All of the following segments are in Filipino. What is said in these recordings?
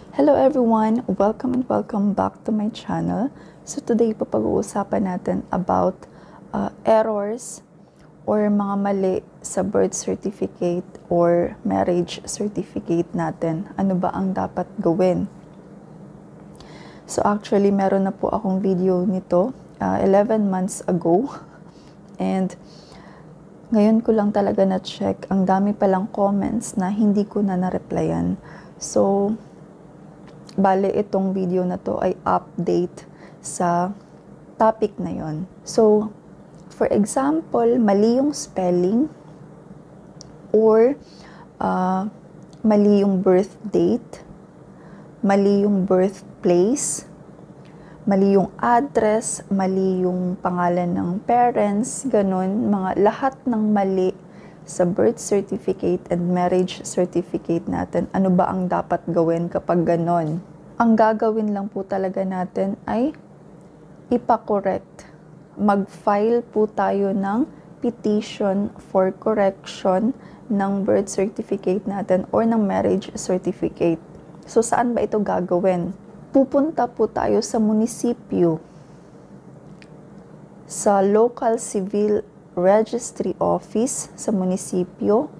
Hello everyone! Welcome and welcome back to my channel. So today papag-uusapan natin about errors or mga mali sa birth certificate or marriage certificate natin. Ano ba ang dapat gawin? So actually meron na po akong video nito 11 months ago and ngayon ko lang talaga na-check. Ang dami palang comments na hindi ko na na-replyan. So bale, itong video na to ay update sa topic na yon. So, for example, mali yung spelling or mali yung birth date, mali yung birthplace, mali yung address, mali yung pangalan ng parents, ganun, lahat ng mali sa birth certificate and marriage certificate natin. Ano ba ang dapat gawin kapag ganon? Ang gagawin lang po talaga natin ay ipa-correct. Mag-file po tayo ng petition for correction ng birth certificate natin or ng marriage certificate. So, saan ba ito gagawin? Pupunta po tayo sa munisipyo, sa local civil registry office sa munisipyo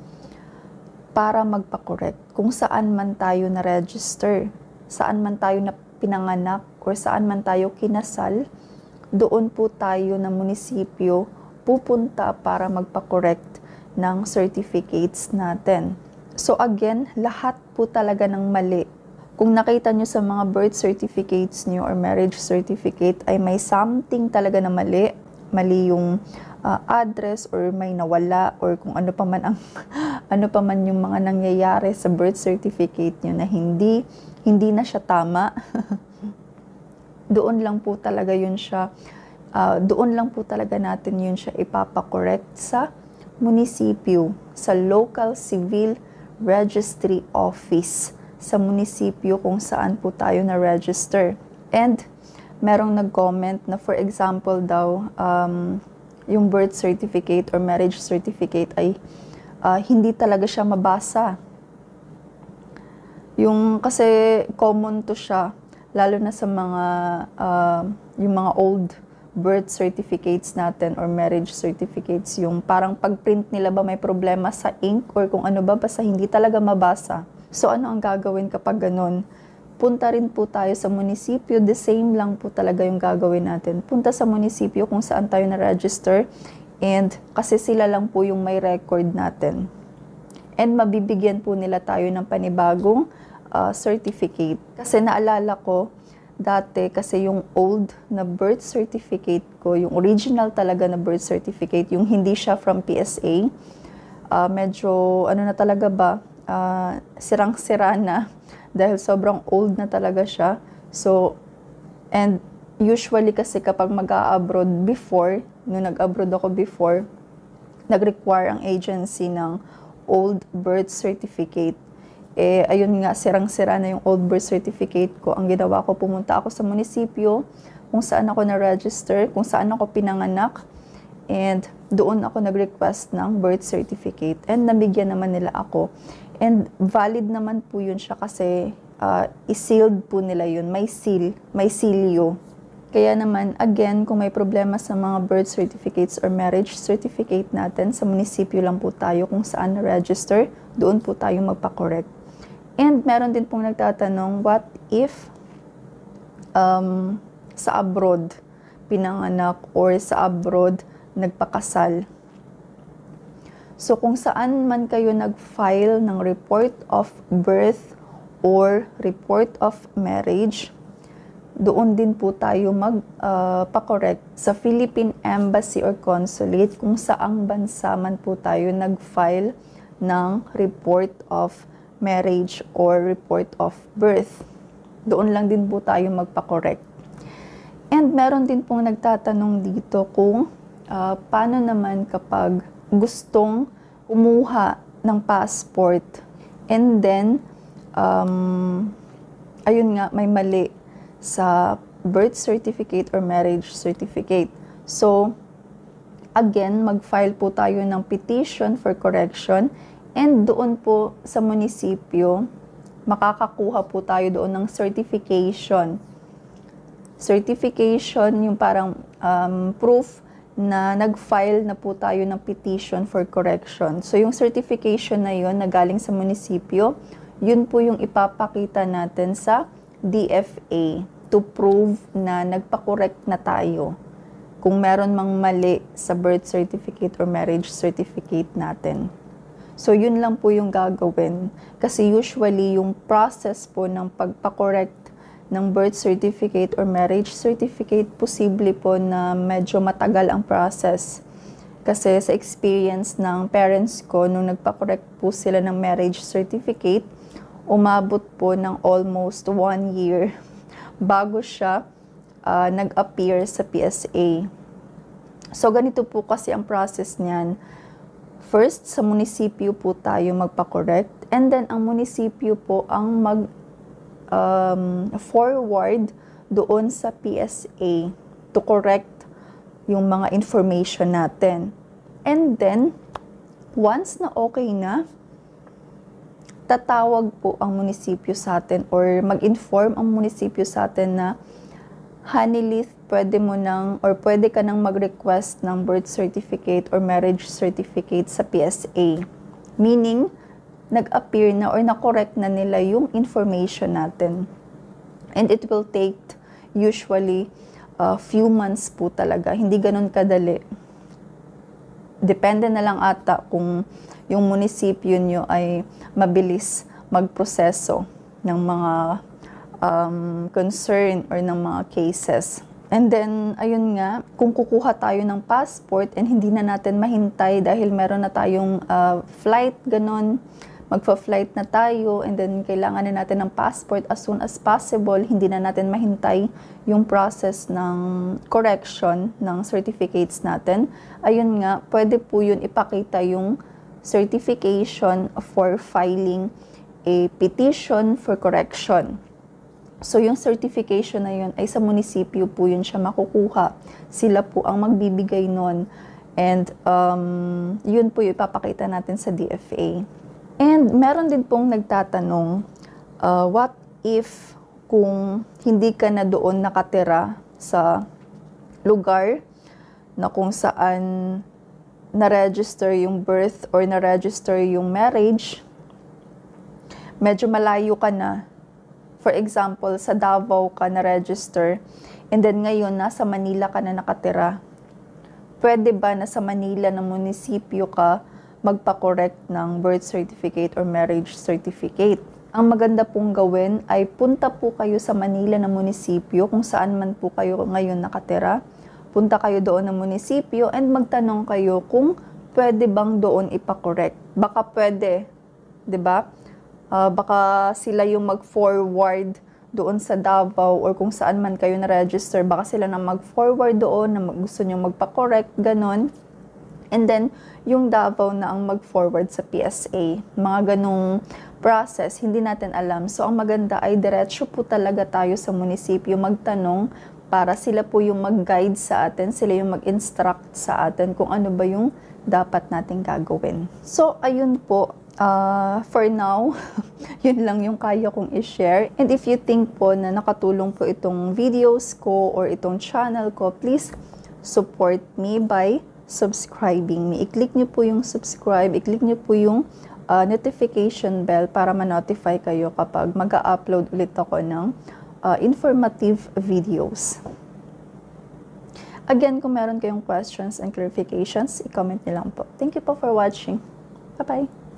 para magpa-correct kung saan man tayo na-register, saan man tayo na pinanganak or saan man tayo kinasal, doon po tayo na munisipyo pupunta para magpa-correct ng certificates natin. So again, lahat po talaga ng mali. Kung nakita nyo sa mga birth certificates nyo or marriage certificate ay may something talaga na mali. Mali yung address or may nawala or kung ano pa man ang ano pa man yung mga nangyayari sa birth certificate niyo na hindi na siya tama. Doon lang po talaga yun siya doon lang po talaga natin yun siya ipapa-correct sa munisipyo, sa local civil registry office sa munisipyo kung saan po tayo na register. And merong nag-comment na for example daw yung birth certificate or marriage certificate ay hindi talaga siya mabasa. Yung kasi common to siya, lalo na sa mga yung mga old birth certificates natin or marriage certificates, yung parang pag-print nila ba may problema sa ink or kung ano ba, basta hindi talaga mabasa. So ano ang gagawin kapag ganun? Punta rin po tayo sa munisipyo, the same lang po talaga yung gagawin natin. Punta sa munisipyo kung saan tayo na-register and kasi sila lang po yung may record natin. And mabibigyan po nila tayo ng panibagong certificate. Kasi naalala ko, dati kasi yung old na birth certificate ko, yung original talaga na birth certificate, yung hindi siya from PSA, medyo ano na talaga ba, sirang-sira na. Dahil sobrang old na talaga siya. So, and usually kasi kapag mag-a-abroad before, nung nag-abroad ako before, nag-require ang agency ng old birth certificate. Eh, ayun nga, sirang-sira na yung old birth certificate ko. Ang ginawa ko, pumunta ako sa munisipyo, kung saan ako na-register, kung saan ako pinanganak, and doon ako nag-request ng birth certificate. And nabigyan naman nila ako. And valid naman po yun siya kasi i-sealed po nila yun. May seal, may sealio. Kaya naman, again, kung may problema sa mga birth certificates or marriage certificate natin, sa munisipyo lang po tayo kung saan na-register, doon po tayo magpa-correct. And meron din pong nagtatanong, what if sa abroad pinanganak or sa abroad nagpakasal? So, kung saan man kayo nag-file ng report of birth or report of marriage, doon din po tayo magpa-correct sa Philippine Embassy or Consulate kung saang bansa man po tayo nag-file ng report of marriage or report of birth. Doon lang din po tayo magpa-correct. And meron din pong nagtatanong dito kung paano naman kapag gustong kumuha ng passport and then ayun nga, may mali sa birth certificate or marriage certificate. So again, mag-file po tayo ng petition for correction and doon po sa munisipyo makakakuha po tayo doon ng certification. Certification, yung parang proof na nag-file na po tayo ng petition for correction. So yung certification na yun na galing sa munisipyo, yun po yung ipapakita natin sa DFA to prove na nagpa-correct na tayo kung meron mang mali sa birth certificate or marriage certificate natin. So yun lang po yung gagawin. Kasi usually yung process po ng pagpa-correct ng birth certificate or marriage certificate, posible po na medyo matagal ang process. Kasi sa experience ng parents ko, nung nagpa-correct po sila ng marriage certificate, umabot po ng almost 1 year bago siya nag-appear sa PSA. So ganito po kasi ang process niyan. First, sa munisipyo po tayo magpa-correct, and then ang munisipyo po ang forward doon sa PSA to correct yung mga information natin. And then, once na okay na, tatawag po ang munisipyo sa atin or mag-inform ang munisipyo sa atin na, Honey Lith, pwede ka nang mag-request ng birth certificate or marriage certificate sa PSA. Meaning, nag-appear na or na-correct na nila yung information natin. And it will take usually few months po talaga. Hindi ganun kadali. Depende na lang ata kung yung munisipyo nyo ay mabilis magproseso ng mga concern or ng mga cases. And then, ayun nga, kung kukuha tayo ng passport and hindi na natin mahintay dahil meron na tayong flight, ganun, magpa-flight na tayo, and then kailangan na natin ng passport as soon as possible, hindi na natin mahintay yung process ng correction ng certificates natin. Ayun nga, pwede po yun ipakita yung certification for filing a petition for correction. So yung certification na yun ay sa munisipyo po yun siya makukuha. Sila po ang magbibigay nun. And yun po yung ipapakita natin sa DFA. And meron din pong nagtatanong, what if kung hindi ka na doon nakatira sa lugar na kung saan na-register yung birth or na-register yung marriage, medyo malayo ka na. For example, sa Davao ka na-register, and then ngayon nasa Manila ka na nakatira. Pwede ba na sa Manila na munisipyo ka magpa-correct ng birth certificate or marriage certificate? Ang maganda pong gawin ay punta po kayo sa Manila na munisipyo, kung saan man po kayo ngayon nakatira. Punta kayo doon ng munisipyo and magtanong kayo kung pwede bang doon ipa-correct. Baka pwede, 'di ba? Baka sila yung mag-forward doon sa Davao or kung saan man kayo na-register, baka sila na mag-forward doon na gusto nyo magpa-correct, ganon. And then, yung Davao na ang mag-forward sa PSA. Mga ganong process, hindi natin alam. So, ang maganda ay diretso po talaga tayo sa munisipyo magtanong para sila po yung mag-guide sa atin, sila yung mag-instruct sa atin kung ano ba yung dapat nating gagawin. So, ayun po. For now, yun lang yung kaya kong i-share. And if you think po na nakatulong po itong videos ko or itong channel ko, please support me by subscribing me. I-click nyo po yung subscribe, i-click nyo po yung notification bell para ma-notify kayo kapag mag-upload ulit ako ng informative videos. Again, kung meron kayong questions and clarifications, i-comment nyo lang po. Thank you po for watching. Bye-bye!